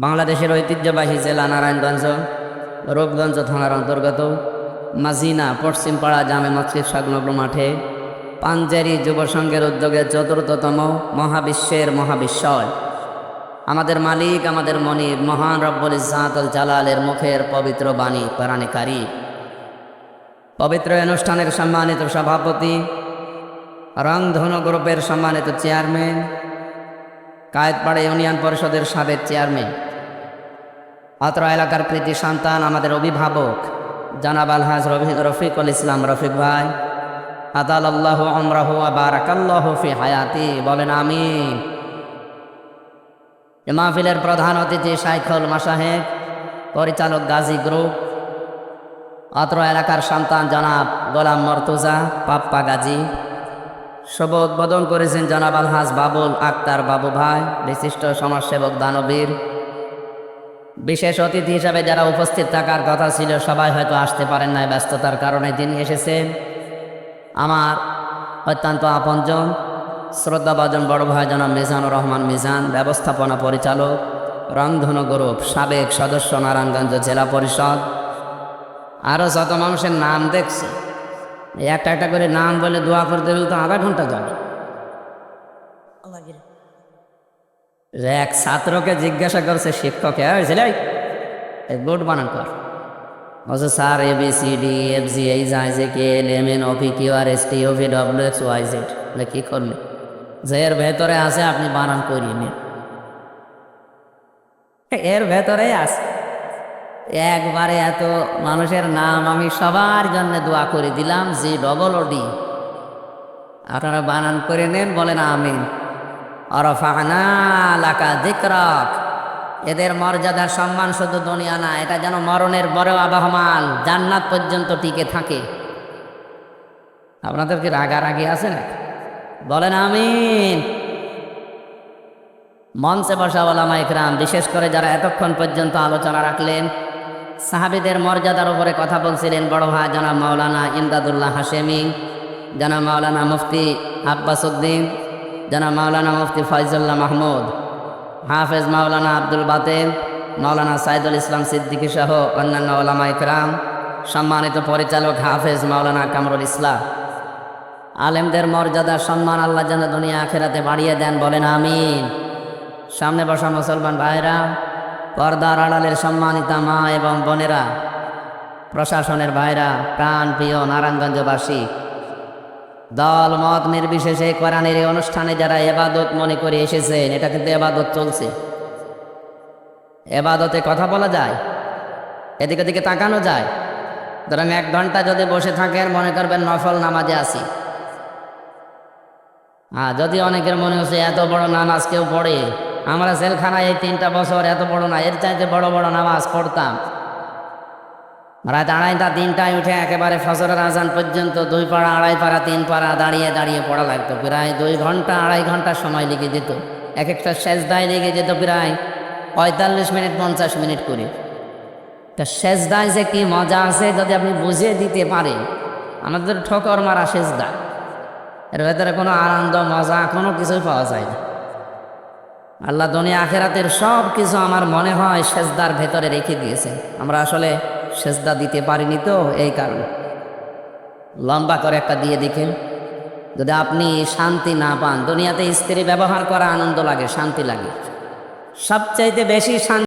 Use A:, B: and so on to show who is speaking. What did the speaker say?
A: বাংলাদেশের ঐতিহ্যবাহী জেলা নারায়ণগঞ্জ, রূপগঞ্জ থানার অন্তর্গত মাজিনা পশ্চিমপাড়া জামে মসজিদ সংলগ্ন মাঠে পাঞ্জেরি যুব সংঘের উদ্যোগে ৪র্থতম মহাবিশ্বের মহাবিশ্বয় আমাদের মালিক, আমাদের মনিব মহান রব্বুল ইজ্জাতুল জালালের মুখের পবিত্র বাণী কোরআনে কারীম। পবিত্র অনুষ্ঠানের সম্মানিত সভাপতি, রংধনু গ্রুপের সম্মানিত চেয়ারম্যান, কায়েতপাড়া ইউনিয়ন পরিষদের সাবেক চেয়ারম্যান, অত্র এলাকার কৃতি সন্তান, আমাদের অভিভাবক জনাব আলহাজ রফিকুল ইসলাম রফিক ভাই, আতালাল্লাহু আমরাহু ওয়া বারাকাল্লাহু ফি হায়াতি, বলেন আমিন। এ মাহফিলের প্রধান অতিথি শাইখুল মাশায়েখ, পরিচালক গাজী গ্রুপ, অত্র এলাকার সন্তান জনাব গোলাম মর্তুজা পাপ্পা গাজী। শুভ উদ্বোধন করেছেন জনাব আলহাজ বাবুল আক্তার বাবু ভাই, বিশিষ্ট সমাজসেবক দানবীর। বিশেষ অতিথি হিসাবে যারা উপস্থিত থাকার কথা ছিল সবাই হয়তো আসতে পারেন নাই, ব্যস্ততার কারণে তিনি এসেছেন। আমার অত্যন্ত আপনজন শ্রদ্ধাভাজন বড় ভাই জনাব মিজানুর রহমান মিজান, ব্যবস্থাপনা পরিচালক রংধনু গ্রুপ, সাবেক সদস্য নারায়ণগঞ্জ জেলা পরিষদ। আরও যত মানুষের নাম দেখছি, একটা একটা করে নাম বলে দোয়া করতে গেলে তো আধা ঘন্টা যাবে। এক ছাত্রকে জিজ্ঞাসা করছে শিক্ষক, গুড বানান কর। বলছে স্যার ABCDFGHIJKLMNOPQRSTUVWXYZ। কি করলে যে এর ভেতরে আছে আপনি বানান করিয়ে নিন, এর ভেতরেই আছে। একবারে এত মানুষের নাম আমি সবার জন্য দোয়া করে দিলাম, GOOD। আপনারা বানান করে নেন, বলেন আমিন। আরফা'না লাকা যিকরাক। এদের মর্যাদা সম্মান শুধু দুনিয়া না, এটা যেন মরণের পরেও আবহমান জান্নাত পর্যন্ত টিকে থাকে। আপনাদের কি রাগারাগি আছে না? বলেন আমিন। মঞ্চে বসা ওলামা ইকরাম, বিশেষ করে যারা এতক্ষণ পর্যন্ত আলোচনা রাখলেন, সাহাবীদের মর্যাদার উপরে কথা বলছিলেন বড় ভাই জনাব মাওলানা ইমদাদুল্লাহ হাশেমি, জনাব মাওলানা মুফতি আব্বাস উদ্দিন, জনাব মাওলানা মুফতি ফয়জুল্লাহ মাহমুদ, হাফেজ মাওলানা আব্দুল বাতেন, মাওলানা সাইদুল ইসলাম সিদ্দিকী সহ অন্যান্য ওলামা ইকরাম, সম্মানিত পরিচালক হাফেজ মাওলানা কামরুল ইসলাম। আলেমদের মর্যাদা সম্মান আল্লাহ যেন দুনিয়া আখিরাতে বাড়িয়ে দেন, বলেন আমিন। সামনে বসা মুসলমান ভাইরা, পর্দার আড়ালের সম্মানিতা মা এবং বোনেরা, প্রশাসনের ভাইরা, প্রাণ প্রিয় নারায়ণগঞ্জবাসী, দল মত নির্বিশেষে কোরআনের এই অনুষ্ঠানে যারা এবাদত মনে করে এসেছেন, এটা কিন্তু এবাদত চলছে। এবাদতে কথা বলা যায়, এদিকে দিকে তাকানো যায়। ধরেন 1 ঘন্টা যদি বসে থাকেন, মনে করবেন নফল নামাজে আছি। যদি অনেকের মনে হচ্ছে এত বড় নামাজ কেউ পড়ে, আমরা জেলখানায় এই 3টা বছর এত বড় না, এর চাইতে বড় বড় নামাজ পড়তাম। রাত 2:30টা 3টায় উঠে একেবারে ফজরের আজান পর্যন্ত 2 পারা 2.5 পারা 3 পারা দাঁড়িয়ে দাঁড়িয়ে পড়া লাগতো। প্রায় 2 ঘন্টা 2.5 ঘন্টা সময় লেগে যেত। এক একটা সেজদায় লেগে যেত প্রায় 45 মিনিট 50 মিনিট করে। তা সেজদায় যে কি মজা আছে যদি আপনি বুঝিয়ে দিতে পারেন। আমাদের ঠোকর মারা সেজদা, এর ভেতরে কোনো আনন্দ মজা কোনো কিছুই পাওয়া যায় না। আল্লাহ দুনিয়া আখিরাতের সব কিছু আমার মনে হয় সেজদার ভেতরে রেখে দিয়েছে। আমরা আসলে সেজদা দিতে পারিনি, তো এই কারণে। লম্বা করে একটা দিয়ে দেখেন, যদি আপনি শান্তি না পান, দুনিয়াতে স্ত্রী ব্যবহার করা আনন্দ লাগে, শান্তি লাগে, সবচাইতে বেশি শান্তি